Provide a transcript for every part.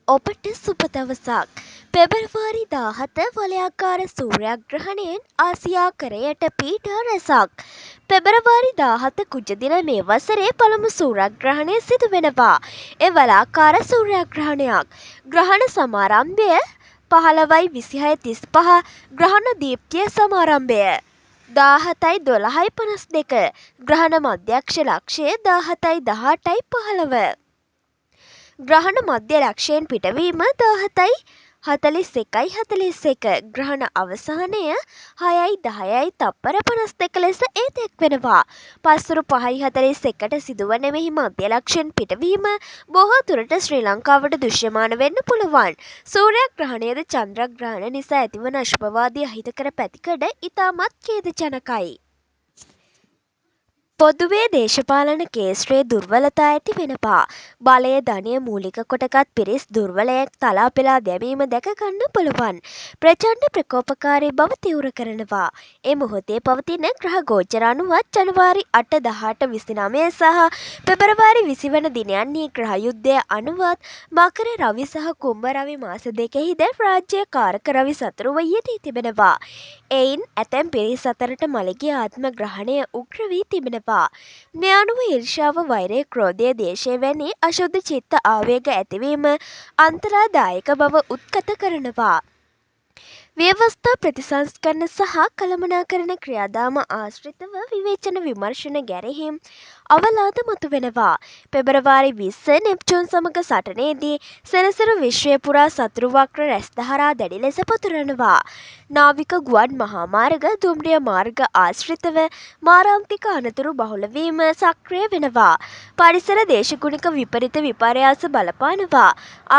ඔබට සුබ දවසක්. පෙබරවාරි 17 වලයාකාර සූර්යග්‍රහණයෙන් ආසියාකරයට පීඩ රැසක්. පෙබරවාරි 17 කුජ දින මේ වසරේ පළමු සූර්යග්‍රහණය සිදු වෙනවා. ඒ වලාකාර සූර්යග්‍රහණයක්. ග්‍රහණ සමාරම්භය 15:26:35 ග්‍රහණ දීප්තිය සමාරම්භය 17:12:52 ග්‍රහණ මධ්‍යක්ෂ ලක්ෂය 17:18:15 ග්‍රහණ මධ්‍ය ලක්ෂයෙන් පිටවීම 17:41:41 ග්‍රහණ අවසානය 6:10 තප්පර 52 ලෙස ඒ දැක්වෙනවා. පස්වරු 5:41ට සිදුවන මෙහි මධ්‍ය ලක්ෂයෙන් පිටවීම බොහෝ දුරට ශ්‍රී ලංකාවට දෘශ්‍යමාන වෙන්න පුළුවන්. සූර්යග්‍රහණයද චන්ද්‍රග්‍රහණ නිසා ඇතිවන අශුභවාදී අහිතකර පැතිකඩ ඉතාමත් ඛේදජනකයි. පොදුවේ දේශපාලන කේස්ත්‍රයේ දුර්වලතා ඇති වෙනවා. බලය ධනය මූලික කොටගත් පිරිස් දුර්වලයෙක් තලා පෙලා දැමීම දැකගන්න පුළුවන්. ප්‍රචණ්ඩ ප්‍රකෝපකාරී බව තිවුර කරනවා. ඒ මොහොතේ පවතින ග්‍රහ ගෝචර අනුවත් ජනවාරි 8, 18, 29 සහ පෙබරවාරි 20 වන දිනයන්හි ග්‍රහ යුද්ධය අනුවත් මකර රවි සහ කුම්භ රවි මාස දෙකෙහිද රාජ්‍ය කාරක රවි සතුරුව යෙදී තිබෙනවා. එයින් ඇතැම් පිරිස් අතරට මළගිය ආත්ම ග්‍රහණය උග්‍ර වී තිබෙනවා. මේ අනුව ඊර්ෂ්‍යාව වෛරය ක්‍රෝධය දේශය වැනි අශුද්ධ චිත්ත ආවේග ඇතිවීම අන්තරාදායක බව උත්කත කරනවා. ව්‍යවස්ථා ප්‍රතිසංස්කරණ සහ කළමනාකරණ ක්‍රියාදාම ආශ්‍රිතව විවේචන විමර්ශන ගැරහීම් අවලාද මතුවෙනවා. පෙබරවාරි 20 නෙප්චූන් සමග සටනේදී සෙනසුරු විශ්වය පුරා සතුරු වක්‍ර රැස්දහරා දැඩි ලෙස පතුරනවා. නාවික ගුවන් මහාමාර්ග දුම්රිය මාර්ග ආශ්‍රිතව මාරාන්තික අනතුරු බහුලවීම සක්‍රිය වෙනවා. පරිසර දේශගුණික විපරිත විපර්යාස බලපානවා.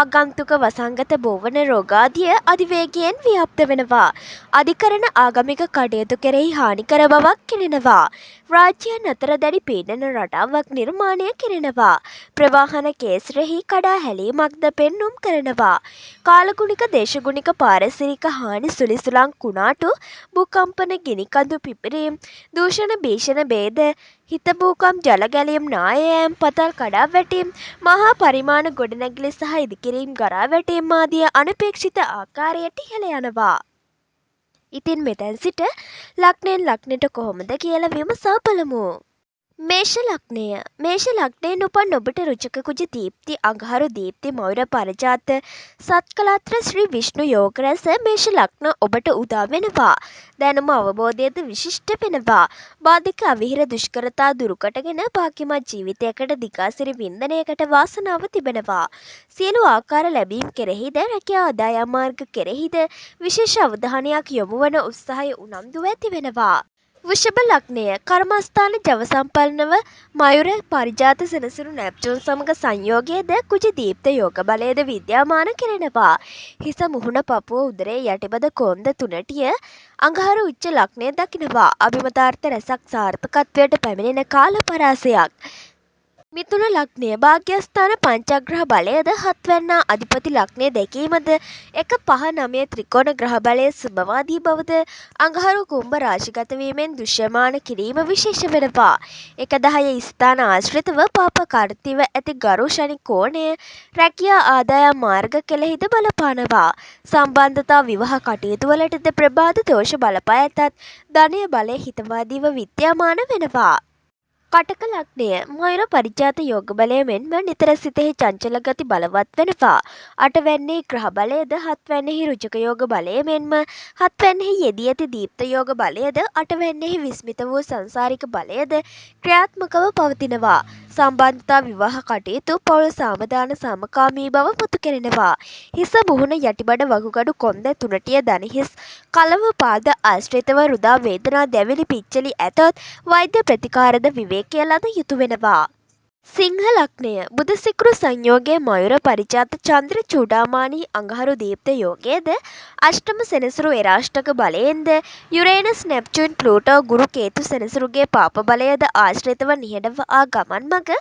ආගන්තුක වසංගත බෝවන රෝගාදිය අධිවේගයෙන් ව්‍යාප්ත වෙනවා. අධිකරණ ආගමික කටයුතු කෙරෙහි හානිකර බවක් කෙරෙනවා. රාජ්‍යයන් අතර දැඩි පීඩන රටාවක් නිර්මාණය කෙරෙනවා. ප්‍රවාහන කේස්රෙහි කඩා හැලීමක්ද පෙන්නුම් කරනවා. කාලගුණික දේශගුණික පාරිසරික හානි සුලිසුලං කුණාටු භූකම්පන ගිනිකඳු පිපිරීම් දූෂණ භීෂණ භේද හිතභූකම් ජලගැලීම් නායයෑම් පතල් කඩා වැටීම් මහා පරිමාණ ගොඩනැගිලි සහ ඉදිකිරීම් ගරා වැටීම් ආදිය අනපේක්ෂිත ආකාරයට ඉහළ යනවා. ඉතින් මෙතැන් සිට ලග්නයෙන් ලග්නයට කොහොමද කියලා විමසා බලමු. මේෂ ලග්නය. මේෂ ලග්නයෙන් උපන් ඔබට රුචක කුජ දීප්ති අඟහරු දීප්ති මයුර පරජාත සත්කලාත්‍ර ශ්‍රී විෂ්ණු යෝග රැස මේෂ ලග්න ඔබට උදා වෙනවා. දැනුම අවබෝධයද විශිෂ්ට වෙනවා. බාධක අවිහිර දුෂ්කරතා දුරුකටගෙන භාග්‍යමත් ජීවිතයකට දිගාසිරි වින්දනයකට වාසනාව තිබෙනවා. සියලු ආකාර ලැබීම් කෙරෙහිද රැකියා ආදායම් මාර්ග කෙරෙහිද විශේෂ අවධානයක් යොමු වන උත්සාහය උනන්දුව ඇති වෙනවා. වෘෂභ ලග්නය. කර්මස්ථාන ජව සම්පන්නව මයුර පරිජාත සෙනසුරු නැප්චූන් සමග සංයෝගයද කුජ දීප්ත යෝග බලයද විද්‍යාමාන කෙරෙනවා. හිස මුහුණ පපුව උදරේ යටිබද කොන්ද තුනටිය අඟහරු උච්ච ලග්නය දකිනවා. අභිමතාර්ථ රැසක් සාර්ථකත්වයට පැමිණෙන කාල පරාසයක්. මිථුන ලග්නය. භාග්‍යස්ථාන පංචග්‍රහ බලයද හත්වැන්නා අධිපති ලග්නය දැකීමද 1-5-9 ත්‍රිකෝණ ග්‍රහ බලය සුභවාදී බවද අඟහරු කුම්භ රාශිගත වීමෙන් දෘශ්‍යමාන කිරීම විශේෂ වෙනවා. 1-10 ස්ථාන ආශ්‍රිතව පාප කර්තිව ඇති ගරු ශනි කෝණය රැකියා ආදායම් මාර්ග කෙලෙහිද බලපානවා. සම්බන්ධතා විවාහ කටයුතු වලටද ප්‍රබාධ දෝෂ බලපා ඇතත් ධනය බලය හිතවාදීව විද්‍යාමාන වෙනවා. කටක ලග්නය. මයුර පරිජාත යෝග බලය මෙන්ම නිතර සිතෙහි චංචල ගති බලවත් වෙනවා. අටවැන්නේ ග්‍රහ බලයද හත්වැන්නෙහි රුචක යෝග බලය මෙන්ම හත්වැන්නෙහි යෙදී ඇති දීප්ත යෝග බලයද අටවැන්නෙහි විස්මිත වූ සංසාරික බලයද ක්‍රියාත්මකව පවතිනවා. සම්බන්ධතා විවාහ කටයුතු පවුල් සාමදාන සමකාමී බව මතු කෙරෙනවා. හිස මුහුණ යටිබඩ වකුගඩු කොන්ද තුනටිය දණහිස් කලව පාද ආශ්‍රිතව රුධා වේදනා දැවිලි පිච්චලි ඇතොත් වෛද්‍ය ප්‍රතිකාරද විවේකය ලද යුතු වෙනවා. සිංහ ලග්නය. බුධ සිකුරු සංයෝගයේ මයුර පරිජාත චන්ද්‍ර චූඩාමානී අඟහරු දීප්ත යෝගයේද අෂ්ටම සෙනසුරු එරාෂ්ටක බලයෙන්ද යුරේනස් නෙප්චූන් ප්ලූටෝ ගුරු කේතු සෙනසුරුගේ පාප බලයද ආශ්‍රිතව නිහඬව ආ ගමන් මඟ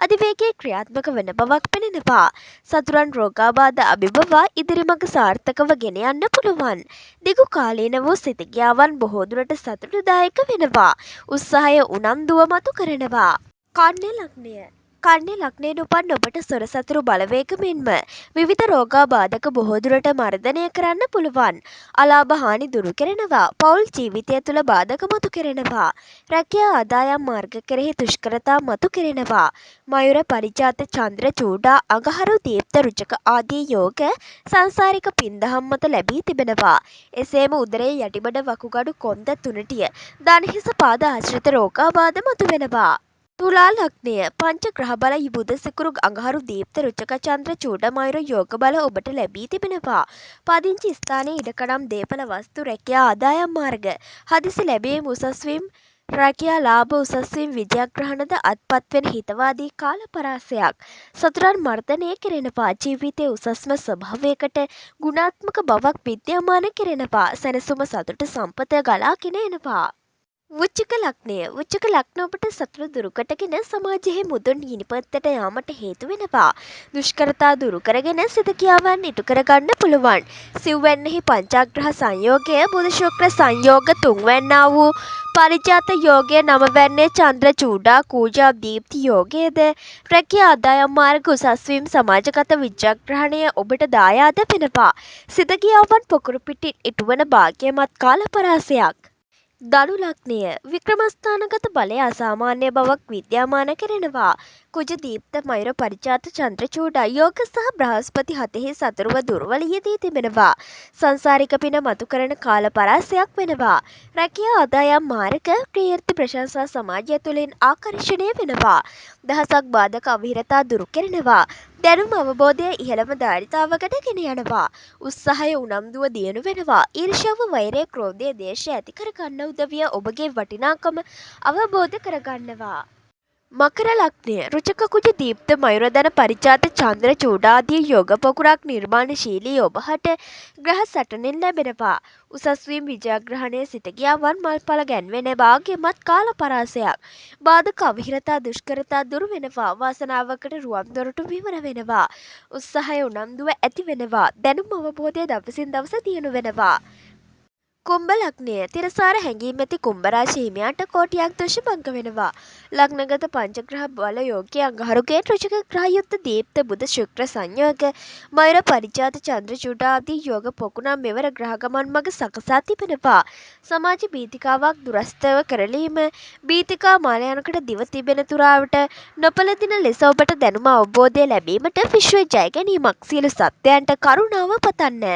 අධිවේගී ක්‍රියාත්මක වන බවක් පෙනෙනවා. සතුරන් රෝගාබාධ අභිබවා ඉදිරි මඟ සාර්ථකව ගෙන යන්න පුළුවන්. දිගු කාලීන වූ සිතගියාවන් බොහෝ දුරට සතුටුදායක වෙනවා. උත්සාහය උනන්දුව මතු කරනවා. කන්‍යා ලග්නය. කන්නේ ලග්නයෙන් උපන් ඔබට සොර සතුරු බලවේග මෙන්ම විවිධ රෝගාබාධක බොහෝ දුරට මර්ධනය කරන්න පුළුවන්. අලාභ හානි දුරු කෙරෙනවා. පවුල් ජීවිතය තුළ බාධක මතු කෙරෙනවා. රැකියා ආදායම් මාර්ග කෙරෙහි දුෂ්කරතා මතු කෙරෙනවා. මයුර පරිජාත චන්ද්‍ර චූඩා අඟහරු දීප්ත රුචක ආදී යෝග සංසාරික පින්දහම් මත ලැබී තිබෙනවා. එසේම උදරයේ යටිබඩ වකුගඩු කොන්ද තුනටිය දණහිස පාද ආශ්‍රිත රෝගාබාධ මතු වෙනවා. තුලා ලග්නය පංච ග්‍රහ බල බුධ සිකුරු අඟහරු දීප්ත රුචක චන්ද්‍ර චූඩ මයුර යෝග බල ඔබට ලැබී තිබෙනවා. පදිංචි ස්ථානයේ ඉඩකඩම් දේපල වස්තු රැකියා ආදායම් මාර්ග හදිසි ලැබීම් උසස්වීම් රැකියා ලාභ උසස්වීම් විජයග්‍රහණද අත්පත් වෙන හිතවාදී කාල පරාසයක්. සතුරන් මර්ධනය කෙරෙනවා. ජීවිතයේ උසස්ම ස්වභාවයකට ගුණාත්මක බවක් විද්‍යාමාන කෙරෙනවා. සැනසුම සතුට සම්පත ගලාගෙන එනවා. වෘශ්චික ලග්නය වෘශ්චික ලග්න ඔබට සතුරු දුරුකටගෙන සමාජයේ මුදුන් හිණිපත්තට යාමට හේතු වෙනවා. දුෂ්කරතා දුරු කරගෙන සිත කියාවන් ඉටු කරගන්න පුළුවන්. සිව්වැන්නෙහි පංචාග්‍රහ සංයෝගය බුධ ශුක්‍ර සංයෝග තුන්වැන්නා වූ පරිජාත යෝගය නවවැන්නේ චන්ද්‍ර චූඩා කූජා දීප්ති යෝගයේද රැකියා ආදායම් මාර්ග උසස්වීම් සමාජගත විජයග්‍රහණය ඔබට දායාද වෙනවා. සිත කියාවන් පොකුරු පිටින් ඉටුවන භාග්‍යමත් කාල පරාසයක්. දනු ලග්නය වික්‍රමස්ථානගත බලය අසාමාන්‍ය බවක් විද්‍යාමාන කෙරෙනවා. කුජ දීප්ත මයුර පරිජාත චන්ද්‍ර චූඩා යෝග සහ බ්‍රහස්පති හතෙහි සතුරුව දුර්වල යෙදී තිබෙනවා. සංසාරික පින මතු කරන කාල පරාසයක් වෙනවා. රැකියා ආදායම් මාර්ග කීර්ති ප්‍රශංසා සමාජය තුළින් ආකර්ෂණය වෙනවා. දහසක් බාධක අවහිරතා දුරු කෙරෙනවා. දැනුම අවබෝධය ඉහළම ධාරිතාවකට ගෙන යනවා. උත්සාහය උනන්දුව දියුණු වෙනවා. ඊර්ෂ්‍යාව වෛරය ක්‍රෝධය දේශය ඇති කරගන්න උදවිය ඔබගේ වටිනාකම අවබෝධ කරගන්නවා. මකර ලග්නය රුචක කුජ දීප්ත මයුරදන පරිජාත චන්ද්‍ර චූඩාදී යෝග පොකුරක් නිර්මාණශීලී ඔබහට ග්‍රහ සටනෙන් ලැබෙනවා. උසස්වීම් විජයග්‍රහණය සිට ගියාවන් මල්ඵල ගැන්වෙන භාග්‍යමත් කාල පරාසයක්. බාධක අවහිරතා දුෂ්කරතා දුරු වෙනවා. වාසනාවකට රුවන් දොරටු විවර වෙනවා. උත්සාහය උනන්දුව ඇති වෙනවා. දැනුම් අවබෝධය දවසින් දවස දියුණු වෙනවා. කුම්භ ලග්නය තිරසාර හැඟීම් ඇති කුම්භ රාශි හිමියන්ට කෝටියක් දෝෂ භංග වෙනවා. ලග්නගත පංචග්‍රහ බල යෝගයේ අඟහරුගේ රුචක ග්‍රහයුක්ත දීප්ත බුධ ශුක්‍ර සංයෝග මයුර පරිජාත චන්ද්‍ර චූඩා ආදී යෝග පොකුණම් මෙවර ග්‍රහ ගමන් මඟ සකසා තිබෙනවා. සමාජ බීතිකාවක් දුරස්තව කරලීම බීතිකා මාලයනකට දිව තිබෙන තුරාවට නොපළදින ලෙස ඔබට දැනුම අවබෝධය ලැබීමට විශ්ව ජය ගැනීමක්. සියලු සත්වයන්ට කරුණාව පතන්න.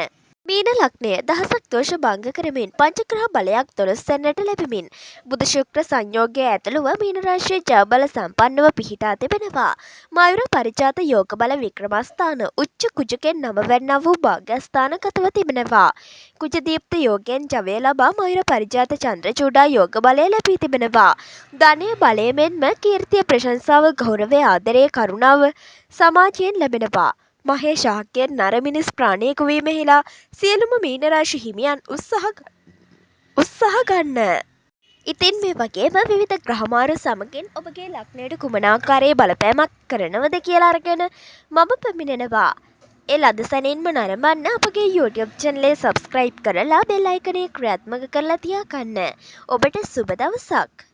මීන ලග්නය දහසක් දෝෂ භංග කරමින් පංචග්‍රහ බලයක් 12 වෙනිට ලැබෙමින් බුධ ශුක්‍ර සංයෝගය ඇතුළුව මීන රාශියේ ජයබල සම්පන්නව පිහිටා තිබෙනවා. මයුර පරිජාත යෝග බල වික්‍රමස්ථාන උච්ච කුජකෙන් නවවැන්නා වූ භාග්‍යස්ථානගතව තිබෙනවා. කුජ දීප්ත යෝගයෙන් ජවය ලබා මයුර පරිජාත චන්ද්‍ර චූඩා යෝග බලය ලැබී තිබෙනවා. ධනය බලය මෙන්ම කීර්තිය ප්‍රශංසාව ගෞරවය ආදරය කරුණාව සමාජයෙන් ලැබෙනවා. මහේශාක්‍යයන් නරමිනිස් ප්‍රාණයක වීමෙහිලා සියලුම මීන රාශි හිමියන් උත්සාහ ගන්න. ඉතින් මේ වගේම විවිධ ග්‍රහමාරු සමගින් ඔබගේ ලග්නයට කුමන ආකාරයේ බලපෑමක් කරනවද කියලා අරගෙන මම පැමිණෙනවා. ඒ ලද සැනින්ම නරඹන්න අපගේ YouTube channel එක subscribe කරලා bell icon එක ක්‍රියාත්මක කරලා තියාගන්න. ඔබට සුබ දවසක්.